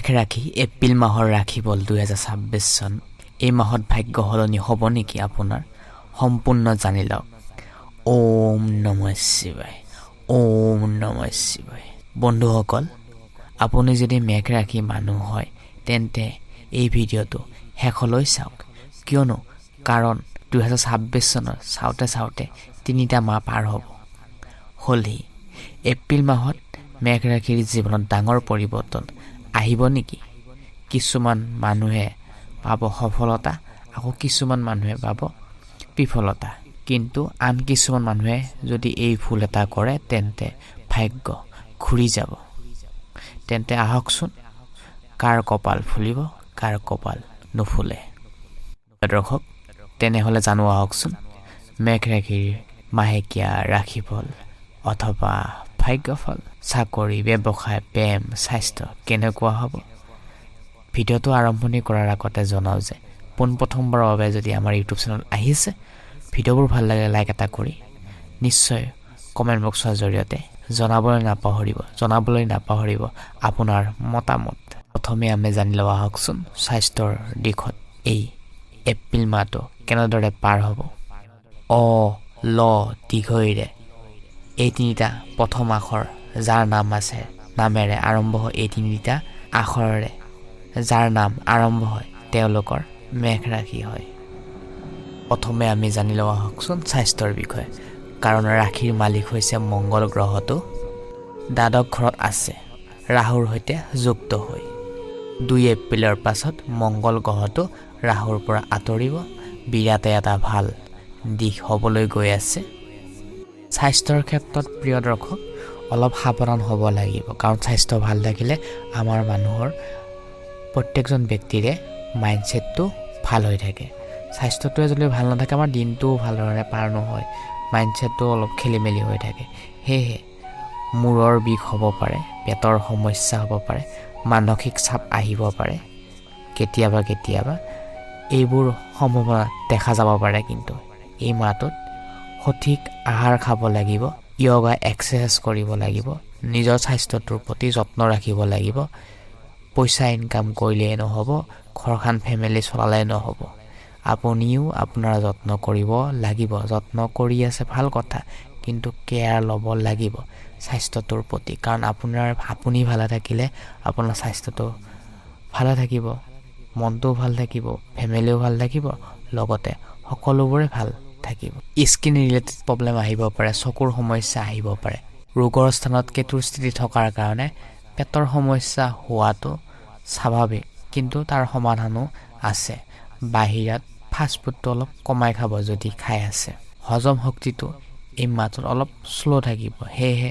ৰাখি এপ্ৰিল মাহৰ ৰাখি বল 2026 চন এই মাহত ভাগ্য সলনি হ'ব নেকি আপোনাৰ সম্পূৰ্ণ জানি লওক ওম নমঃ শিৱায় ওম নমঃ শিৱায় বন্ধুসকল আপুনি যদি মেঘ ৰাখি মানুহ হয় তেন্তে এই ভিডিঅ'টো শেষলৈ চাওক কিয়নো কাৰণ 2026 চনৰ চাওঁতে তিনিটা মাহ পাৰ হ'ব হলহি এপ্ৰিল মাহত মেঘ ৰাখিৰ জীৱনত ডাঙৰ পৰিৱৰ্তন আহিব নেকি কিছুমান মানুহে পাব সফলতা আকৌ কিছুমান মানুহে পাব বিফলতা কিন্তু আন কিছুমান মানুহে যদি এই ভুল এটা কৰে তেন্তে ভাগ্য ঘূৰি যাব তেন্তে আহকচোন কাৰ কপাল ফুলিব কাৰ কপাল নুফুলে দৰ্শক তেনেহলে জানো আহকচোন মেঘ ৰাখিৰ মাহেকীয়া ৰাশিফল অথবা ভাগ্যফল চাকৰি ব্যৱসায় প্ৰেম স্বাস্থ্য কেনেকুৱা হ'ব ভিডিঅ'টো আৰম্ভণি কৰাৰ আগতে জনাও যে পোনপ্ৰথমবাৰৰ বাবে যদি আমাৰ ইউটিউব চেনেল আহিছে ভিডিঅ'বোৰ ভাল লাগে লাইক এটা কৰি নিশ্চয় কমেণ্ট বক্সৰ জৰিয়তে জনাবলৈ নাপাহৰিব আপোনাৰ মতামত প্ৰথমে আমি জানি লওঁ আহকচোন স্বাস্থ্যৰ দিশত এই এপ্ৰিল মাহটো কেনেদৰে পাৰ হ'ব অ ল দীৰ্ঘইৰে এই তিনিটা প্ৰথম আখৰ যাৰ নাম আছে নামেৰে আৰম্ভ হয় এই তিনিটা আখৰেৰে যাৰ নাম আৰম্ভ হয় তেওঁলোকৰ মেঘ ৰাশি হয় প্ৰথমে আমি জানি লওঁ আহকচোন স্বাস্থ্যৰ বিষয়ে কাৰণ ৰাশিৰ মালিক হৈছে মংগল গ্ৰহটো দ্বাদশ ঘৰত আছে ৰাহুৰ সৈতে যুক্ত হৈ 2 এপ্ৰিলৰ পাছত মংগল গ্ৰহটো ৰাহুৰ পৰা আঁতৰিব বিৰাট এটা ভাল দিশ হ'বলৈ গৈ আছে স্বাস্থ্যৰ ক্ষেত্ৰত প্ৰিয় দৰ্শক অলপ সাৱধান হ'ব লাগিব কাৰণ স্বাস্থ্য ভাল থাকিলে আমাৰ মানুহৰ প্ৰত্যেকজন ব্যক্তিৰে মাইণ্ডছেটটো ভাল হৈ থাকে স্বাস্থ্যটোৱে যদি ভাল নাথাকে আমাৰ দিনটোও ভালদৰে পাৰ নহয় মাইণ্ডছেটটো অলপ খেলিমেলি হৈ থাকে সেয়েহে মূৰৰ বিষ হ'ব পাৰে পেটৰ সমস্যা হ'ব পাৰে মানসিক চাপ আহিব পাৰে কেতিয়াবা এইবোৰ সম্ভাৱনা দেখা যাব পাৰে কিন্তু এই মাহটোত সঠিক আহাৰ খাব লাগিব য়োগা এক্সাৰচাইজ কৰিব লাগিব নিজৰ স্বাস্থ্যটোৰ প্ৰতি যত্ন ৰাখিব লাগিব পইচা ইনকাম কৰিলেই নহ'ব ঘৰখন ফেমিলি চলালেই নহ'ব আপুনিও আপোনাৰ যত্ন কৰিব লাগিব যত্ন কৰি আছে ভাল কথা কিন্তু কেয়াৰ ল'ব লাগিব স্বাস্থ্যটোৰ প্ৰতি কাৰণ আপুনি ভালে থাকিলে আপোনাৰ স্বাস্থ্যটো ভালে থাকিব মনটোও ভাল থাকিব ফেমিলিও ভাল থাকিব লগতে সকলোবোৰে ভাল থাকিব স্কিন ৰিলেটেড প্ৰব্লেম আহিব পাৰে চকুৰ সমস্যা আহিব পাৰে ৰোগৰ স্থানত কেতুৰ স্থিতি থকাৰ কাৰণে পেটৰ সমস্যা হোৱাটো স্বাভাৱিক কিন্তু তাৰ সমাধানো আছে বাহিৰত ফাষ্ট ফুডটো অলপ কমাই খাব যদি খাই আছে হজম শক্তিটো এই মাহটোত অলপ শ্ল' থাকিব সেয়েহে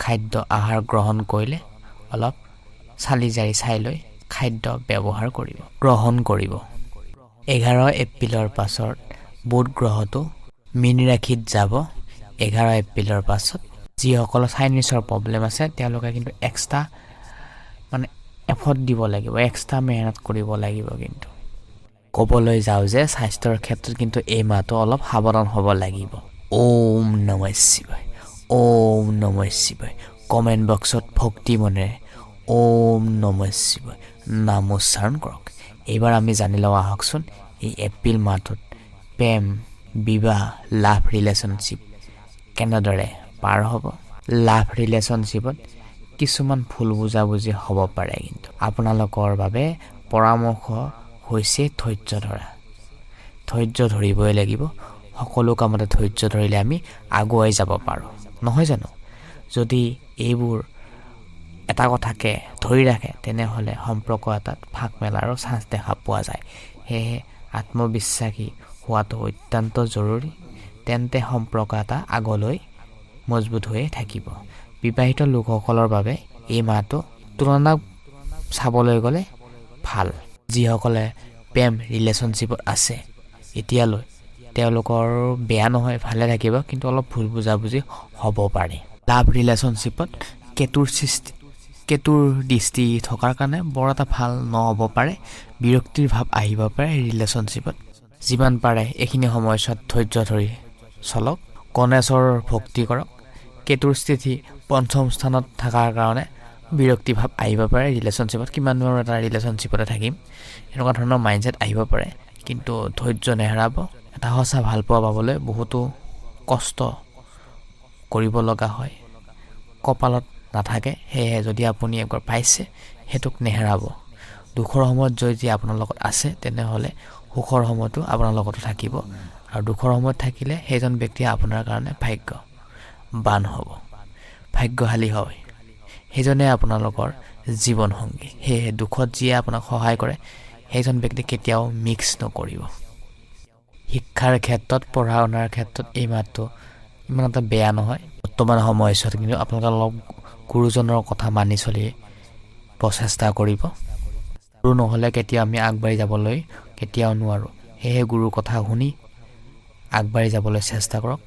খাদ্য আহাৰ গ্ৰহণ কৰিলে অলপ চালি জাৰি চাই লৈ খাদ্য ব্যৱহাৰ গ্ৰহণ কৰিব 11 এপ্ৰিলৰ পাছত বুধ গ্ৰহটো মীন ৰাশিত যাব 11 এপ্ৰিলৰ পাছত যিসকলৰ চাইনিছৰ প্ৰব্লেম আছে তেওঁলোকে কিন্তু এক্সট্ৰা এফৰ্ট দিব লাগিব এক্সট্ৰা মেহনত কৰিব লাগিব কিন্তু ক'বলৈ যাওঁ যে স্বাস্থ্যৰ ক্ষেত্ৰত কিন্তু এই মাহটো অলপ সাৱধান হ'ব লাগিব ওম নমঃ শিৱায় ওম নমঃ শিৱায় কমেণ্ট বক্সত ভক্তি মনেৰে ওম নমঃ শিৱায় নাম উচ্চাৰণ কৰক এইবাৰ আমি জানি লওঁ আহকচোন এই এপ্ৰিল মাহটোত প্ৰেম বিবাহ লাভ ৰিলেশ্যনশ্বিপ কেনেদৰে পাৰ হ'ব লাভ ৰিলেশ্যনশ্বিপত কিছুমান ভুল বুজাবুজি হ'ব পাৰে কিন্তু আপোনালোকৰ বাবে পৰামৰ্শ হৈছে ধৈৰ্য ধৰিবই লাগিব সকলো কামতে ধৈৰ্য ধৰিলে আমি আগুৱাই যাব পাৰোঁ নহয় জানো যদি এইবোৰ এটা কথাকে ধৰি ৰাখে তেনেহ'লে সম্পৰ্ক এটাত ফাঁক মেলাৰো চান্স দেখা পোৱা যায় সেয়েহে আত্মবিশ্বাসী হোৱাটো অত্যন্ত জৰুৰী তেন্তে সম্পৰ্ক এটা আগলৈ মজবুত হৈ থাকিব বিবাহিত লোকসকলৰ বাবে এই মাহটো তুলনা চাবলৈ গ'লে ভাল যিসকলে প্ৰেম ৰিলেশ্যনশ্বিপত আছে এতিয়ালৈ তেওঁলোকৰ বেয়া নহয় ভালে থাকিব কিন্তু অলপ ভুল বুজাবুজি হ'ব পাৰে লাভ ৰিলেশ্যনশ্বিপত কেতুৰ দৃষ্টি থকাৰ কাৰণে বৰ এটা ভাল নহ'ব পাৰে বিৰক্তিৰ ভাৱ আহিব পাৰে ৰিলেশ্যনশ্বিপত যিমান পাৰে এইখিনি সময়ছোৱাত ধৈৰ্য ধৰি চলক গণেশৰ ভক্তি কৰক কেতুৰ স্থিতি পঞ্চম স্থানত থকাৰ কাৰণে বিৰক্তি ভাৱ আহিব পাৰে ৰিলেশ্যনশ্বিপত, কিমান দিনৰ এটা ৰিলেশ্যনশ্বিপতে থাকিম, এনেকুৱা ধৰণৰ মাইণ্ডছেট আহিব পাৰে। কিন্তু ধৈৰ্য নেহেৰাব। এটা সঁচা ভালপোৱা পাবলৈ বহুতো কষ্ট কৰিব লগা হয়, কপালত নাথাকে। সেয়েহে যদি আপুনি একবাৰ পাইছে সেইটোক নেহেৰাব। দুখৰ সময়ত যদি আপোনাৰ লগত আছে তেনেহ'লে সুখৰ সময়তো আপোনাৰ লগতো থাকিব, আৰু দুখৰ সময়ত থাকিলে সেইজন ব্যক্তি আপোনাৰ কাৰণে ভাগ্যৱান হ'ব, ভাগ্যশালী হয়। সেইজনে আপোনালোকৰ জীৱনসংগী। সেয়েহে দুখত যিয়ে আপোনাক সহায় কৰে সেইজন ব্যক্তি কেতিয়াও মিক্স নকৰিব। শিক্ষাৰ ক্ষেত্ৰত, পঢ়া শুনাৰ ক্ষেত্ৰত এই মাতটো ইমান এটা বেয়া নহয়। বৰ্তমান সময়ছোৱাত কিন্তু আপোনালোকে অলপ গুৰুজনৰ কথা মানি চলি প্ৰচেষ্টা কৰিব। গুৰু নহ'লে কেতিয়াও আমি আগবাঢ়ি যাবলৈ কেতিয়াও নোৱাৰোঁ। সেয়েহে গুৰুৰ কথা শুনি আগবাঢ়ি যাবলৈ চেষ্টা কৰক।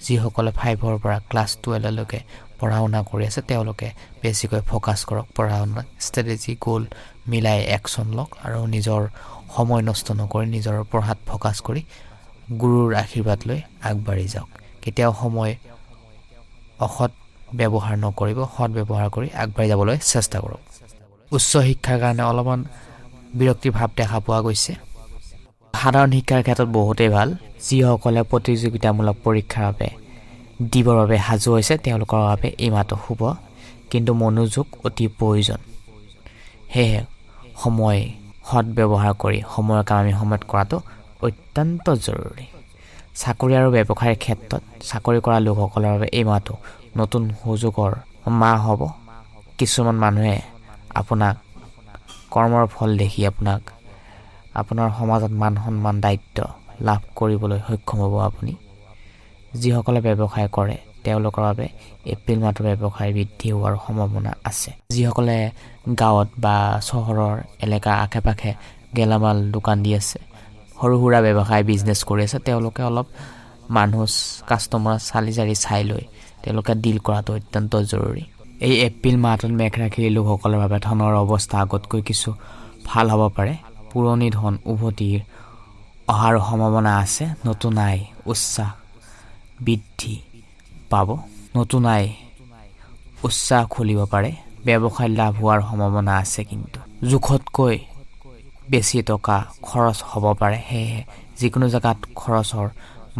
যিসকলে 5ৰ পৰা ক্লাছ 12লৈকে পঢ়া শুনা কৰি আছে তেওঁলোকে বেছিকৈ ফ'কাছ কৰক পঢ়া শুনাত। ষ্ট্ৰেটেজি গ'ল মিলাই একশ্যন লওক, আৰু নিজৰ সময় নষ্ট নকৰি নিজৰ পঢ়াত ফ'কাছ কৰি গুৰুৰ আশীৰ্বাদ লৈ আগবাঢ়ি যাওক। কেতিয়াও সময় অসৎ ব্যৱহাৰ নকৰিব, সৎ ব্যৱহাৰ কৰি আগবাঢ়ি যাবলৈ চেষ্টা কৰক। উচ্চ শিক্ষাৰ কাৰণে অলপমান বিৰক্তি ভাৱ দেখা পোৱা গৈছে। সাধাৰণ শিক্ষাৰ ক্ষেত্ৰত বহুতেই ভাল। যিসকলে প্ৰতিযোগিতামূলক পৰীক্ষাৰ বাবে দিবৰ বাবে সাজু হৈছে তেওঁলোকৰ বাবে এই মাহটো শুভ, কিন্তু মনোযোগ অতি প্ৰয়োজন। সেয়েহে সময় সৎ ব্যৱহাৰ কৰি সময়ৰ কাম আমি সময়ত কৰাটো অত্যন্ত জৰুৰী। চাকৰি আৰু ব্যৱসায়ৰ ক্ষেত্ৰত চাকৰি কৰা লোকসকলৰ বাবে এই মাহটো নতুন সুযোগৰ মাহ হ'ব। কিছুমান মানুহে আপোনাক কৰ্মৰ ফল দেখি আপোনাৰ সমাজত মান সন্মান দায়িত্ব লাভ কৰিবলৈ সক্ষম হ'ব আপুনি। যিসকলে ব্যৱসায় কৰে তেওঁলোকৰ বাবে এপ্ৰিল মাহটো ব্যৱসায় বৃদ্ধি হোৱাৰ সম্ভাৱনা আছে। যিসকলে গাঁৱত বা চহৰৰ এলেকা আশে পাশে গেলামাল দোকান দি আছে, সৰু সুৰা ব্যৱসায় বিজনেছ কৰি আছে, তেওঁলোকে অলপ মানুহ কাষ্টমাৰ চালি জাৰি চাই লৈ তেওঁলোকে ডিল কৰাটো অত্যন্ত জৰুৰী। এই এপ্ৰিল মাহটোত মেঘ ৰাশিৰ লোকসকলৰ বাবে ধনৰ অৱস্থা আগতকৈ কিছু ভাল হ'ব পাৰে। পুৰণি ধন উভতি অহাৰ সম্ভাৱনা আছে। নতুন আয় উৎসাহ বৃদ্ধি পাব। নতুন আয় উৎসাহ খুলিব পাৰে। ব্যৱসায় লাভ হোৱাৰ সম্ভাৱনা আছে, কিন্তু জোখতকৈ বেছি টকা খৰচ হ'ব পাৰে। সেয়েহে যিকোনো জেগাত খৰচৰ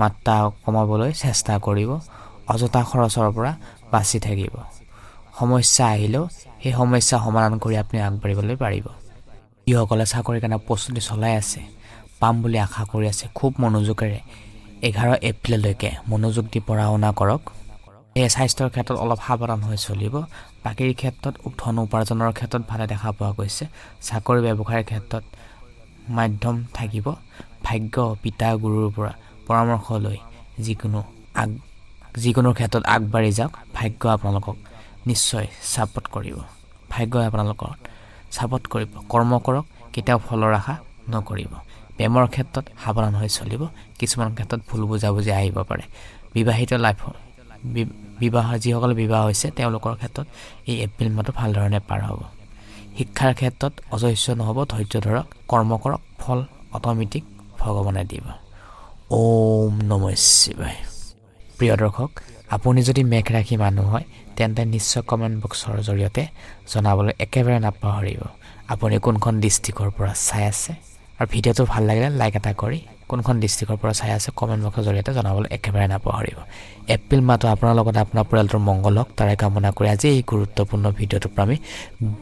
মাত্ৰা কমাবলৈ চেষ্টা কৰিব। অযথা খৰচৰ পৰা বাচি থাকিব। সমস্যা আহিলেও সেই সমস্যা সমাধান কৰি আপুনি আগবাঢ়িবলৈ পাৰিব। যিসকলে চাকৰিৰ কাৰণে প্ৰস্তুতি চলাই আছে, পাম বুলি আশা কৰি আছে, খুব মনোযোগেৰে 11 এপ্ৰিললৈকে মনোযোগ দি পঢ়া শুনা কৰক। এই স্বাস্থ্যৰ ক্ষেত্ৰত অলপ সাৱধান হৈ চলিব। বাকীৰ ক্ষেত্ৰত ধন উপাৰ্জনৰ ক্ষেত্ৰত ভালে দেখা পোৱা গৈছে। চাকৰি ব্যৱসায়ৰ ক্ষেত্ৰত মাধ্যম থাকিব। ভাগ্য পিতা গুৰুৰ পৰা পৰামৰ্শ লৈ যিকোনো ক্ষেত্ৰত আগবাঢ়ি যাওক। ভাগ্য আপোনালোকক নিশ্চয় ছাপোৰ্ট কৰিব। ভাগ্যই আপোনালোকক ছাপোৰ্ট কৰিব। কৰ্ম কৰক, কেতিয়াও ফলৰ আশা নকৰিব। প্ৰেমৰ ক্ষেত্ৰত সাৱধান হৈ চলিব। কিছুমান ক্ষেত্ৰত ভুল বুজাবুজি আহিব পাৰে। বিবাহিত যিসকলে বিবাহ হৈছে তেওঁলোকৰ ক্ষেত্ৰত এই এপ্ৰিল মাহটো ভাল ধৰণে পাৰ হ'ব। শিক্ষাৰ ক্ষেত্ৰত অজস্ৰ নহ'ব, ধৈৰ্য ধৰক, কৰ্ম কৰক, ফল অট'মেটিক ভগৱানে দিব। ওম নমঃ শিৱায়। প্ৰিয় দৰ্শক, আপুনি যদি মেঘ ৰাশি মানুহ হয় তেন্তে নিশ্চয় কমেণ্ট বক্সৰ জৰিয়তে জনাবলৈ একেবাৰে নাপাহৰিব আপুনি কোনখন ডিষ্ট্ৰিক্টৰ পৰা চাই আছে, আৰু ভিডিঅ'টো ভাল লাগিলে লাইক এটা কৰি কোনখন ডিষ্ট্ৰিক্টৰ পৰা চাই আছে কমেণ্ট বক্সৰ জৰিয়তে জনাবলৈ একেবাৰে নাপাহৰিব। এপ্ৰিল মাহটো আপোনাৰ লগত আপোনাৰ পৰিয়ালটোৰ মংগল হওক তাৰে কামনা কৰি আজি এই গুৰুত্বপূৰ্ণ ভিডিঅ'টোৰ পৰা আমি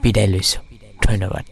বিদায় লৈছোঁ। ধন্যবাদ।